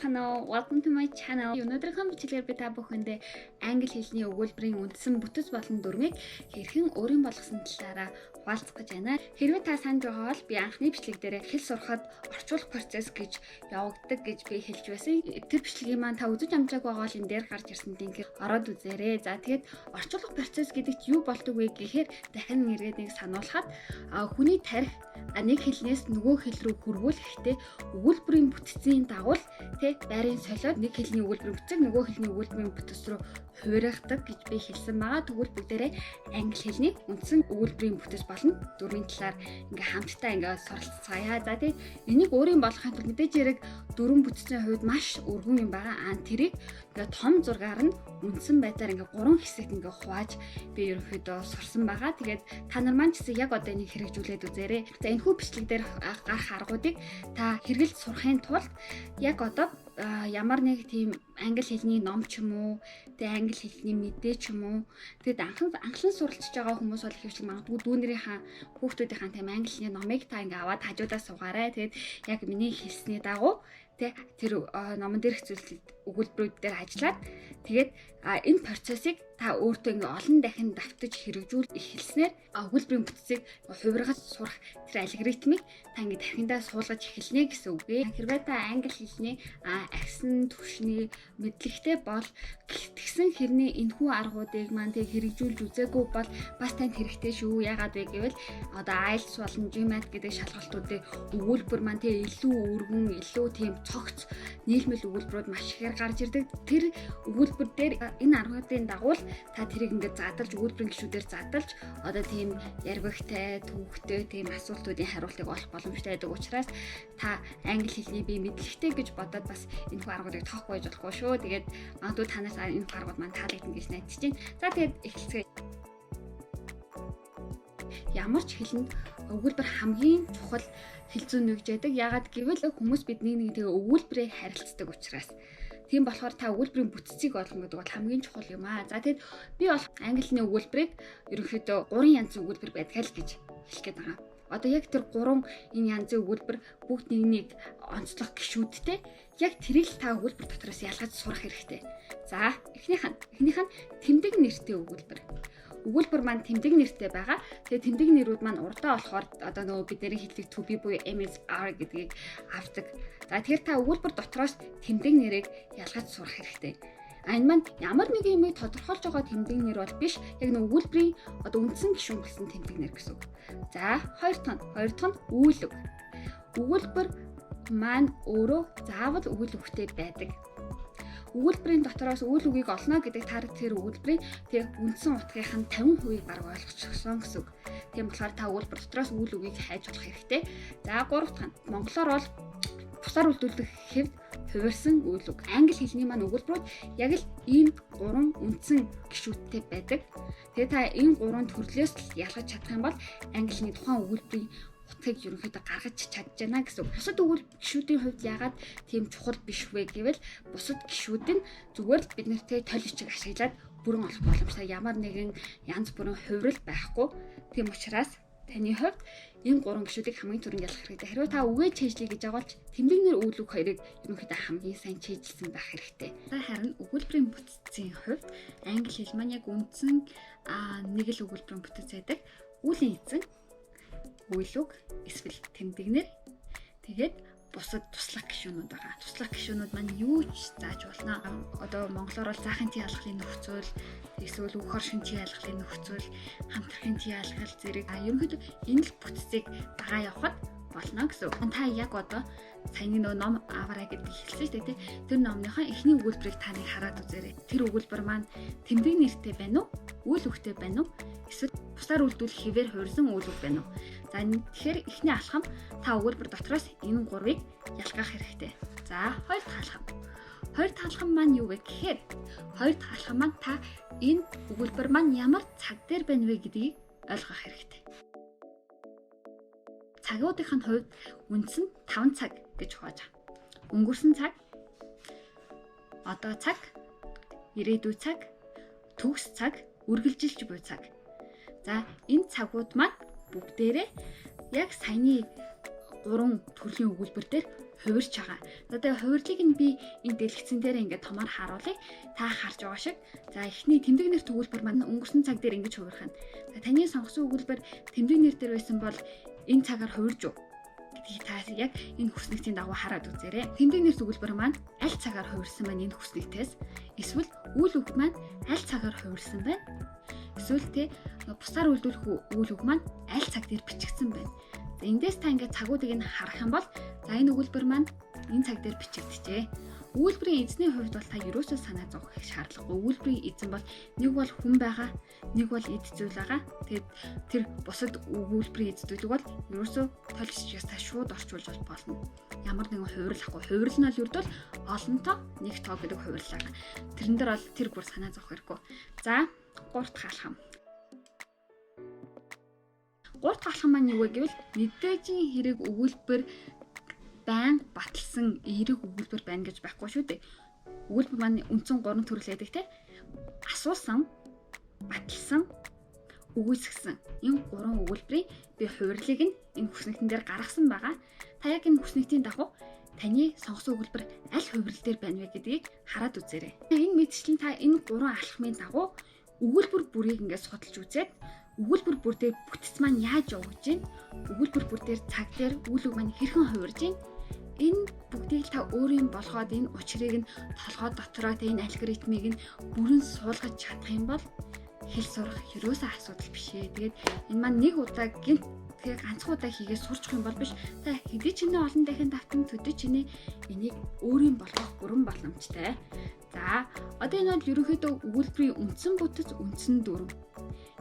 байна уу? Welcome to my channel. Өнөөдрийнхөө бичлэгээр би та бүхэндээ англи хэлний өгүүлбэрийн үндсэн бүтэц болон дүрмийг хэрхэн өөрийн болгосон талаараа хуваалцах гэж байна. Хэрвээ та санд байгаа бол би анхны бичлэг дээр хэл сурахад орчуулах процесс гэж явагддаг гэж би хэлж байсан. Тэр бичлэгийг маань та үзэж амжааг байгаа бол энэ дээр гарч ирсэн линкээр ороод үзээрэй. За тэгээд орчуулах процесс гэдэгт юу болдог вэ гэхээр дахин эргээд нэг сануулхад хүний тарих нэг хэлнээс нөгөө хэл рүү хөрвүүлэхдээ өгүүлбэрийн бүтцийн дагуу байрын солиод нэг хэлний өгүүлбэр бүтцийг нөгөө хэлний өгүүлбэрийн бүтц рүү хуурайгадаг гэж би хэлсэн байгаа. Тэгвэл бүгдээрээ англи хэлний үндсэн өгүүлбэрийн бүтэц болон дүрмийн талаар ингээ хамтдаа ингээ суралцгаая. За тэгээд энийг өөрийн болгохын тулд мэдээж хэрэг дүрм бүтцийн хувьд маш өргөн юм байгаа. Тэрийг ингээ том зургаар нь үндсэн байдлаар ингээ 3 хэсэгт ингээ хувааж би ерөнхийдөө сурсан байгаа. Тэгээд та нар маань ч гэсэн яг одоо энийг хэрэгжүүлээд үзээрэй. За энэхүү бичлэг дээр гарах аргуудыг та хэрэгэлд сурахын тулд яг одоо ямар нэг тийм англи хэлний ном ч юм уу, тэгээ англи хэлний мэдээ ч юм уу, тэгээд анхлан суралцж байгаа хүмүүс бол хэвчлэн магадгүй дүүнэрийнхаа хүүхдүүдийнхаа тийм англи хэлний номыг та ингээ аваад хажуудаа суугаарай. Тэгээд яг миний хэлсний дагуу тэр номон дээрх өгүүлбэрүүд дээр ажиллаад тэгээд энэ процессыг та өөртөө ингээ олон дахин давтаж хэрэгжүүл эхэлснээр өгүүлбэрийн бүтцийг хувиргаж сурах тэр алгоритмыг та ингээ дахиндаа суулгаж эхэлнэ гэсэн үг. Хэрвээ та англи хэлний агсан түвшний мэдлэгтэй бол тэгсэн хэрний энэхүү аргуудыг маань тэг хэрэгжүүлж үзээгүй бол бас танд хэрэгтэй шүү. Яагаад вэ гэвэл одоо IELTS болон GMAT гэдэг шалгалтуудын өгүүлбэр маань тэг илүү өргөн, илүү тийм цогц нийлмэл өгүүлбэрүүд маш ихээр гарч ирдэг. Тэр өгүүлбэр дээр энэ аргуудын дагуу та тэрийг ингээд задлж өгүүлбэрийн гишүүдээр задлж одоо тийм ярвигтай, түүхтэй тийм асуултуудын хариултыг олох боломжтой байдаг учраас та англи хэлний бие мэдлэгтэй гэж бодоод бас энэ хүү аргуудыг тоохгүй байж болохгүй шүү. Тэгээд магадгүй танаас энэ хүү аргууд маань таалагдана гэж найдаж байна. За тэгээд эхэлцгээе. Ямар ч хэлэнд өгүүлбэр хамгийн чухал хэл зүйн нэгж байдаг. Яагаад гэвэл хүмүүс бидний нэг тэгээ өгүүлбэрээр харилцдаг учраас. Тийм болохоор та өгүүлбэрийн бүтцийг олно гэдэг бол хамгийн чухал юм аа. За тэгэд би бол англи хэлний өгүүлбэрийг ерөнхийдөө 3 янзын өгүүлбэр байдаг л гэж хэлэх гээд байгаа. Одоо яг тэр 3 энэ янзын өгүүлбэр бүгд нэг онцлог гишүүдтэй. Яг тэрийг та өгүүлбэр дотроос ялгаж сурах хэрэгтэй. За эхнийх нь тэмдэг нэртэй өгүүлбэр. Өгүүлбэр маань тэмдэг нэртэй байгаа. Тэгээ тэмдэг нэрүүд маань урдаа болохоор одоо нөгөө бидний хэллэг to be буюу MSR гэдгийг авдаг. За тэгэхээр та өгүүлбэр дотроос тэмдэг нэрийг ялгаж сурах хэрэгтэй. Энэ маань ямар нэг юмыг тодорхойлж байгаа тэмдэг нэр бол биш. Яг нэг өгүүлбэрийн одоо үндсэн гишүүн гэсэн тэмдэг нэр гэсэн үг. За хоёр дахь нь үйл үг. Өгүүлбэр маань өөрөө заавал үйл үгтэй байдаг. Өгүүлбэрийн дотроос үйл үгийг олно гэдэг та тэр өгүүлбэрийн тэг үндсэн утгынх нь 50% бараг ойлгочихсон гэсэн үг. Тийм болохоор та өгүүлбэр дотроос үйл үгийг хайж болох хэрэгтэй. За гурав дахь нь монголоор бол бусаар үйлдвэрлэх хэвд хувирсан үйл үг. Англи хэлний маань өгүүлбэрүүд яг л ийм 3 үндсэн гишүүдтэй байдаг. Тэгээ та энэ 3 төрлөөс ялгаж чадах юм бол англи хэлний тухайн өгүүлбэрийн утгыг ерөнхийдөө гаргаж чадж байна гэсэн үг. Бусад гишүүдийн хувьд ягаад тийм чухал биш вэ гэвэл бусад гишүүд нь зүгээр л бид нартэй тойл бичиг ашиглаад бүрэн олох боломжтой. Ямар нэгэн янз бүрийн хувирал байхгүй. Тийм учраас таны хувьд энэ 3 гишүүдийг хамгийн түрүүнд ялгах хэрэгтэй. Хэрвээ та үгээ чэйжлэе гэж байгаа бол тэмдэг нэр үйл үг хоёрыг ерөнхийдөө хамгийн сайн чэйжилсэн байх хэрэгтэй. Харин өгүүлбэрийн бүтцийн хувьд англи хэл маань яг үндсэн нэг л өгүүлбэрийн бүтэц байдаг. Үүлийн эзэн үйл үг эсвэл тэмдэг нэр тэгээд бусад туслах гишүүнүүд байгаа. Туслах гишүүнүүд маань юу ч зааж болно. Одоо монголоор бол заахын тий алхлын нөхцөл, эсвэл үг хоршин тий алхлын нөхцөл, хамтрахын тий алхал зэрэг ерөнхийдөө энэ л бүтцийг дагаа явахад болно гэсэн. Та яг одоо саяны ном аваарай гэдэг хэлсэн шүү дээ. Тэр номныхоо эхний өгүүлбэрийг та нэг хараад үзээрэй. Тэр өгүүлбэр маань тэмдэг нэртэй байна уу? Үйл үгтэй байна уу? Эсвэл бусаар үйлдвэрлэх хэвээр хуурсан үйл үг байна уу? За тэгэхээр эхний алхам та өгүүлбэр дотроос энэ 3-ыг ялгах хэрэгтэй. За хоёр дахь алхам. Хоёр дахь алхам маань юу вэ гэхээр хоёр дахь алхам маань та энэ өгүүлбэр маань ямар цаг дээр байна вэ гэдгийг ойлгох хэрэгтэй. Цагуудынх нь хувьд үндсэн 5 цаг гэж хувааж байгаа. Өнгөрсөн цаг, одоо цаг, ирээдүй цаг, төгс цаг, үргэлжилж буй цаг. За энэ цагууд маань бүгдээрээ яг саяны 3 төрлийн өгүүлбэр дээр хувирч байгаа. Одоо хувирлыг нь би энэ дэлгэцэн дээр ингээд томоор харуулъя. Та харж байгаа шиг. За эхний тэмдэг нэр төгөлбөр маань өнгөрсөн цаг дээр ингэж хувирах нь. Таны сонгосон өгүүлбэр тэмдэг нэр дээр байсан бол энэ цагаар хувирж уу гэдгийг та яг энэ хүснэгтийн дагуу хараад үзээрэй. Тэмдэг нэр төгөлбөр маань аль цагаар хувирсан байна энэ хүснэгтээс? Эсвэл үйл үг маань аль цагаар хувирсан байна? Эсвэл бусаар үйлдвэрлэх үйл үг маань аль цаг дээр бичигдсэн байна? За эндээс та ингээд цагуудыг нь харах юм бол за энэ өгүүлбэр маань энэ цаг дээр бичигджээ. Өгүүлбэрийн эзний хувьд бол та ерөөсөө санаа зовох шаардлагагүй. Өгүүлбэрийн эзэн бол нэг бол хүн байгаа, нэг бол эд зүйл байгаа. Тэгээд тэр бусад өгүүлбэрийн эзэдүүд бол ерөөсөө толшчгаас та шууд орчуулж болно. Ямар нэгэн хувирлахгүй. Хувирал нь бол ердөө олонтоо нэг тоо гэдэг хувирлаа. Тэрэн дээр бол тэр бүр санаа зовох хэрэггүй. За 3 дахь алхам. 3 дахь алхам маань юу вэ гэвэл мэдээжийн хэрэг өгүүлбэр байн баталсан эерэг өгүүлбэр байна гэж байхгүй шүү дээ. Өгүүлбэр маань үндсэн 3 төрөл байдаг те. Асуусан, баталсан, үгүйсгэсэн. Энэ 3 өгүүлбэрийн би хувирлыг нь энэ хүснэгтэн дээр гаргасан байгаа. Та яг энэ хүснэгтийн дагуу таны сонгосон өгүүлбэр аль хувирал дээр байна вэ гэдгийг хараад үзээрэй. Энэ мэдчлэн та энэ 3 алхмын дагуу өгүүлбэр бүрийг ингээд судалж үзээд өгүүлбэр бүр дээр бүтц маань яаж явагдаж байна? Өгүүлбэр бүр дээр цаг дээр үйл үг маань хэрхэн хувирж байна? Энэ бүгдийг та өөрийн болгоод энэ учрыг нь толгой дотроо энэ алгоритмыг нь бүрэн суулгаж чадах юм бол хэл сурах ерөөсөө асуудал биш ээ. Тэгээд энэ маань нэг удаа гинт тэгээ ганцхан удаа хийгээд сурчих юм бол биш. Та хэдий ч нэ олон дахин давтан төдий ч нэ энийг өөрийн болгох бүрэн боломжтой. За одоо энэ бол ерөнхийдөө өгүүлбэрийн үндсэн бүтэц, үндсэн дүрм.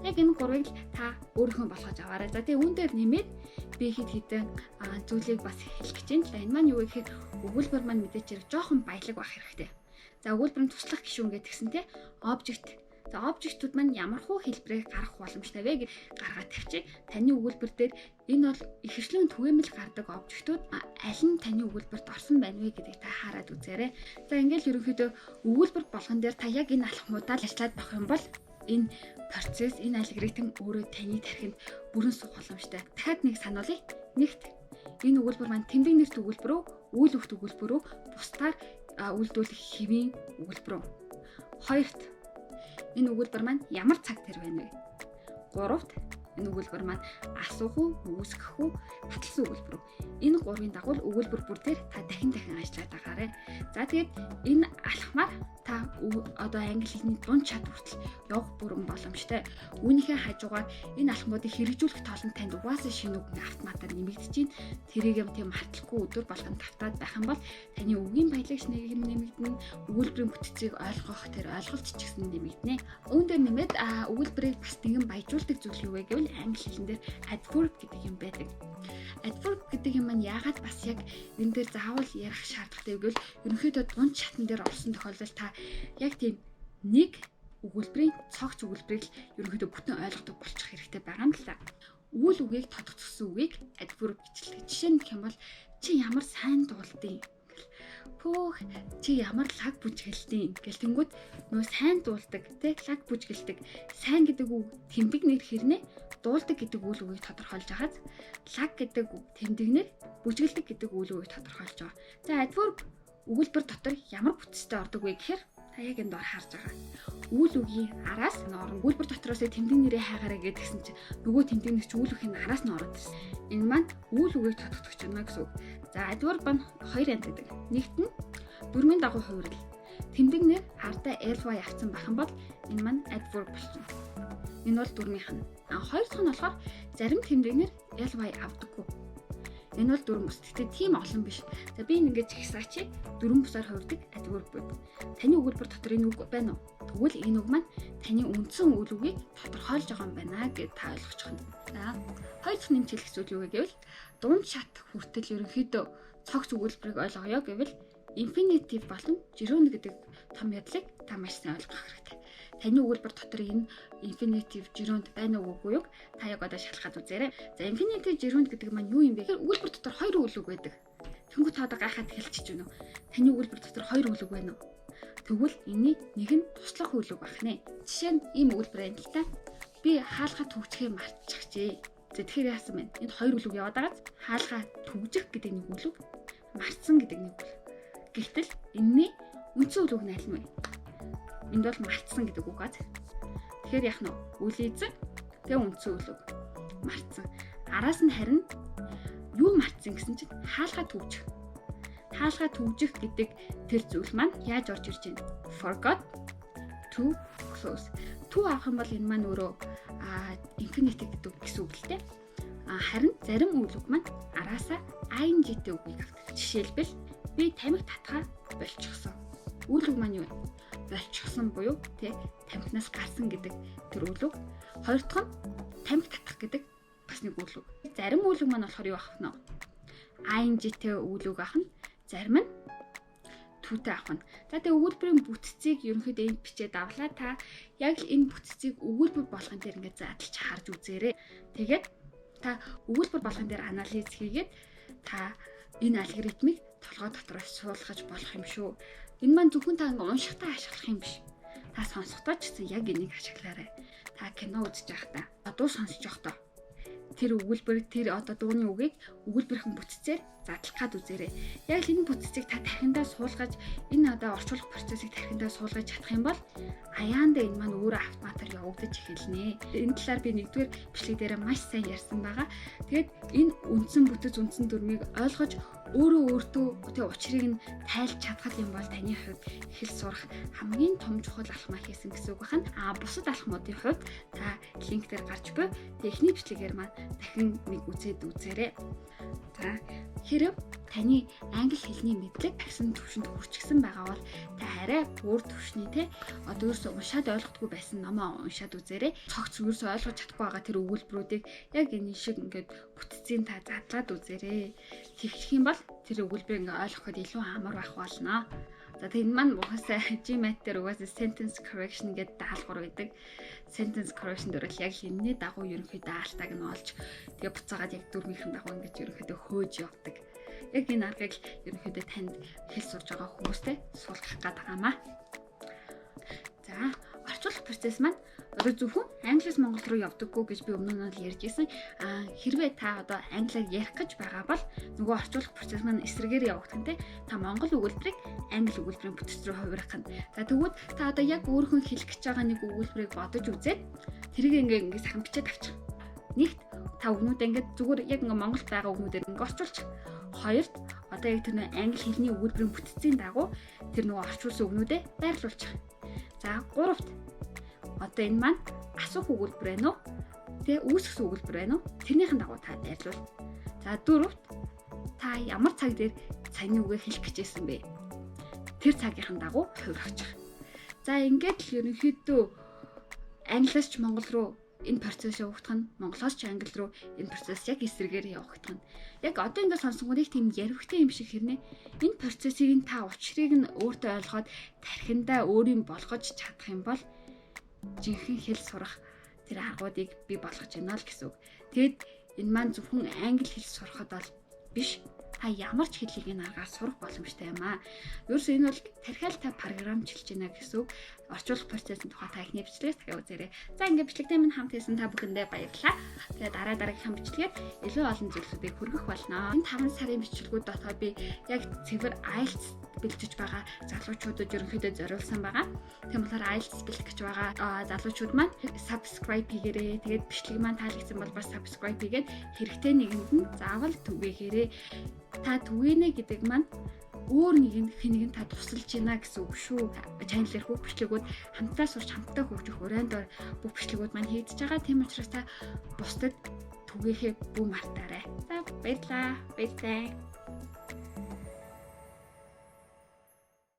Яг энэ гурвыг та өөрийнхөө болгож аваарай. За тэгээ үүн дээр нэмээд би хэд хэдэн зүйлийг бас хэлэх гэж байна. Энэ маань юу вэ гэхээр өгүүлбэр маань мэдээч хэрэг жоохон баялаг байх хэрэгтэй. За өгүүлбэр нь туслах гишүүн гэдгсэн те object. За обжектууд маань ямархуу хэлбэрээр гарах боломжтой вэ гэж гаргаад тавьчих. Таны өгүүлбэр дээр энэ бол ихэвчлэн түгээмэл гардаг обжектууд аль нь таны өгүүлбэрт орсон байна вэ гэдгийг та хараад үзээрэй. За ингээл ерөнхийдөө өгүүлбэр болгон дээр та яг энэ алхмуудаа л ажиллаад байх юм бол энэ процесс, энэ алгоритм өөрөө таны тархинд бүрэн суух боломжтой. Дахиад нэг сануулъя. Нэгт энэ өгүүлбэр маань тэмдэг нэрт өгүүлбэр үү, үйл өгт өгүүлбэр үү, бусдаар үйлдвэрлэх хэвийн өгүүлбэр үү? Хоёрт энэ өгүүлбэр маань ямар цаг дээр байна вэ? Гуравт энэ өгүүлбэр маань асуух уу, үүсгэх үү, баталсан өгүүлбэр үү? Энэ гурвын дагуу өгүүлбэр бүр дээр та дахин ажиллаад байгаарай. За тэгээд энэ алхмаар та одоо англи хэлний дунд чад хүртэл явах бүрэн боломжтой. Үүнийхээ хажуугаар энэ алхмуудыг хэрэгжүүлэх тоолонд танд угаасаа шинэ үг автоматар нэмэгдэж байна. Тэрийг юм тийм мартахгүй өдөр болгон тавтаад байх юм бол таны үгийн баялагч нэмэгдэнэ, өгүүлбэрийн бүтцийг ойлгох тэр ойлголт ч гэсэн нэмэгдэнэ. Үүн дээр нэмээд өгүүлбэрийг бас нэгэн баяжуулдаг зүйл юу вэ гэвэл англи хэлэн дээр adverb гэдэг юм байдаг. Adverb гэдэг юм маань яагаад бас яг энэ дээр заавал ярих шаардлагатай вэ гэвэл ерөнхийдөө дунд шатн дээр орсон тохиолдолд та яг тийм нэг өгүүлбэрийн цогц өгүүлбэрийг ерөнхийдөө бүтэн ойлгодог болчих хэрэгтэй байгаа юм л та. Үйл үгийг тодтогцсон үгийг adverb бичлэг. Жишээ нь гэх юм бол чи ямар сайн дуулдیں۔ Пөөх чи ямар лаг бүжгэлдیں гэл тэнгүүд нөө сайн дуулдаг те лаг бүжгэлдэг. Сайн гэдэг үг тэмдэг нэр хэрнээ дуулдаг гэдэг үйл үгийг тодорхойлж байгааз лаг гэдэг үг тэмдэг нэр бүжгэлдэг гэдэг үйл үгийг тодорхойлж байгаа. За adverb өгүүлбэр дотор ямар бүтцтэй ордог вэ гэхээр та яг энд дор харж байгаа. Үйл үгийн араас нь орно. Өгүүлбэр дотроос тэмдэг нэрээ хайгаарай гэдгсэн чинь нөгөө тэмдэг нэр чинь үйл үгийн араас нь ороод ирсэн. Энэ маань үйл үгийг тодтогч байна гэсэн үг. За adverb нь хоёр янз гэдэг. Нэгт нь дүрмийн дагуу хувирал. Тэмдэг нэр ардаа ly авсан байх юм бол энэ маань adverb болчихно. Энэ бол дүрмийнх нь. Хоёр дахь нь болохоор зарим тэмдэг нэр ly авдаггүй. Энэ бол дүрм бус. Гэхдээ тийм олон биш. За би ингэж ихсаач дүрм бусаар хувирдаг adverb байна. Таны өгүүлбэр дотор энэ үг байна уу? Тэгвэл энэ үг маань таны үндсэн үйл үгийг тодорхойлж байгаа юм байна гэж та ойлгочих нь. За хоёр дахь нэмж хэлэх зүйл юу вэ гэвэл дунд шат хүртэл ерөнхийдөө цогц өгүүлбэрийг ойлгоё гэвэл infinitive болон gerund гэдэг том ядлыг та маш сайн ойлгох хэрэгтэй. Таны өгүүлбэр дотор энэ infinitive gerund байна уугүй юу? Та яг одоо шалгаад үзээрэй. За infinitive gerund гэдэг маань юу юм бэ гэхээр өгүүлбэр дотор хоёр үйл үг байдаг. Тэнгүү та одоо гайхаад хэлчихэж байна уу? Таны өгүүлбэр дотор хоёр үйл үг байна уу? Тэгвэл энэний нэг нь туслах үйл үг байна. Жишээ нь ийм өгүүлбэр байна л та. Би хаалгаа түгжихээ мартчихжээ. За тэгэхээр яасан бэ? Энд хоёр үйл үг яваад байгааз хаалгаа түгжих гэдэг нэг үйл үг. мартсан гэдэг нэг үг. Гэвтэл энэний үндсэн үл үг нь аль нь вэ? Энд бол мартсан гэдэг үг аа. Тэгэхээр яах нь үл эзэн тэгээ үндсэн үл үг мартсан. Араас нь харин юу мартсан гэсэн чинь хаалгаа төвжих. Хаалгаа төвжих гэдэг тэр зүйл маань яаж орж ирж байна? Forgot to close. To авах юм бол энэ маань өөрөө infinitive гэдэг гэсэн үг л дээ. Харин зарим үйл үг маань араасаа ing-тэй үгийг авдаг. Жишээлбэл би тамхи татхаа болчихсон. Үйл үг маань юу вэ? Болчихсон буюу тамхинаас гарсан гэдэг тэр үйл үг. Хоёр дахь нь тамхи татах гэдэг бас нэг үйл үг. Зарим үйл үг маань болохоор юу авах нь? ing-тэй үйл үг авах нь, зарим нь түүтэй авах нь. За тэгээ өгүүлбэрийн бүтцийг ерөнхийдөө энд бичээд авлаа. Та яг л энэ бүтцийг өгүүлбэр болгон дээр ингээд задлж харж үзээрэй. Тэгээд та өгүүлбэр болгон дээр анализ хийгээд та энэ алгоритмыг толгой дотор суулгаж болох юм шүү. Энэ маань зөвхөн та ингээд уншихтаа ашиглах юм биш. Та сонсохдоо ч гэсэн яг энийг ашиглаарай. Та кино үзэж байхдаа, дуу сонсож байхдаа тэр өгүүлбэр, тэр одоо дууны үгийг өгүүлбэрхэн бүтцээр задлах гад үзээрэй. Яг л энэ бүтцийг та тархиндаа суулгаж, энэ одоо орчуулах процессыг тархиндаа суулгаж чадах юм бол аяанда энэ маань өөрөө автоматар явагдаж эхэлнэ. Энэ талаар би нэгдүгээр бичлэг дээр маш сайн ярьсан байгаа. Тэгээд энэ үндсэн бүтэц, үндсэн дүрмийг ойлгож өөртөө учрыг нь тайлж чадхад юм бол таны хувьд хэл сурах хамгийн том чухал алхмаа хийсэн гэсэн үг байна. Бусад алхмуудын хувьд та линк дээр гарч буй техник бичлэгээр маань дахин нэг үзээрэй. За хэрэг таны англи хэлний мэдлэг агсан түвшинд хүрчихсэн байгаа бол та арай өөр түвшний одоо ерөөсөө уншаад ойлгохгүй байсан номоо уншаад үзээрэй. Цогц ерөөсөө ойлгож чадахгүй байгаа тэр өгүүлбэрүүдийг яг энэ шиг ингээд бүтцийн та задлаад үзээрэй. Тэгэх юм бол тэр өгүүлбэрийг ингээд ойлгоход илүү амар байх болно. За тэгээ энэ маань угаасаа GMAT дээр угаасаа sentence correction гэдэг даалгавар байдаг. Sentence correction дээр л яг энэний дагуу ерөнхийдөө алтайг нь олж тэгээ буцаагаад яг дүрмийнхэн дагуу ингэж ерөнхийдөө хөөж явдаг. Яг энэ аргыг ерөнхийдөө танд хэл сурж байгаа хүмүүстэй суулгах гэдэг юмаа. За орчуулах процесс маань одоо зөвхөн англиас монгол руу явдаггүй гэж би өмнө нь ярьж байсан. Хэрвээ та одоо англиар ярих гэж байгаа бол нөгөө орчуулах процесс маань эсрэгээр явагдах нь та монгол өгүүлбэрийг англи өгүүлбэрийн бүтц рүү хувирах нь. За тэгвэл та одоо яг өөрийнхөө хэлэх гэж байгаа нэг өгүүлбэрийг бодож үзээд тэрийг ингээд сахан бичээд авчих. Нэгт та өгнүүдээ ингээд зүгээр яг ингээд монголд байгаа өгнүүдээр ингээд орчуулчих. Хоёрт одоо яг тэр нэг англи хэлний өгүүлбэрийн бүтцийн дагуу тэр нөгөө орчуулсан өгнүүдээ байрлуулчих. За гуравт одоо энэ маань асуух өгүүлбэр байна уу? Тэгээ үүсгэх өгүүлбэр байна уу? Тэрнийхэн дагуу та байрлуул. За дөрөвт та ямар цаг дээр саяны үгээ хэлэх гэжсэн бэ? Тэр цагийн дагуу хувиргачих. За ингээд л ерөнхийдөө англиас ч монгол руу энэ процесс явагдах нь, монголоос ч англи руу энэ процесс яг эсрэгээр явагдах нь. Яг одоо ингээд сонсонгууд их тийм ярвхтай юм шиг хэрнээ. Энэ процессыг та учрыг нь өөртөө ойлгоод тархиндаа өөрийн болгож чадах юм бол жинхэнэ хэл сурах тэр аргуудыг бий болгож байна л гэсэн үг. Тэгэд энэ маань зөвхөн англи хэл сурахад бол биш. Та ямар ч хэлийг энэ аргаар сурах боломжтой юм аа. Ерөөсөө энэ бол тархиалтай програмчилж байна гэсэн үг. Орчуулах процессын тухай та ихний бичлэгээс дахиад үзээрэй. За ингээд бичлэгтэй минь хамт хийсэн та бүхэндээ баярлалаа. Тэгээд дараагийн бичлэгээр илүү олон зүйлсүүдийг хүргэх болно. Энэ 5 сарын бичлэгүүд дотор би яг цэвэр IELTS бэлтэж байгаа залуучуудад ерөнхийдөө зориулсан байгаа. Тийм болохоор IELTS бэлтгэж гэж байгаа залуучууд маань subscribe хийгээрэй. Тэгээд бичлэг маань таалагдсан бол бас subscribe хийгээд хэрэгтэй нэгэнд нь заавал түгээгээрэй. Та түгэнэ гэдэг маань өөр хэнийг та тусалж байна гэсэн үг шүү. Чаналэр бүх бичлэгүүд хамтдаа сурч хамтдаа хөгжих урайнд бүх бичлэгүүд маань хийгдэж байгаа. Тийм учраас та бусдад түгээхээ бүү мартаарай. За баярлалаа. Баярлалаа.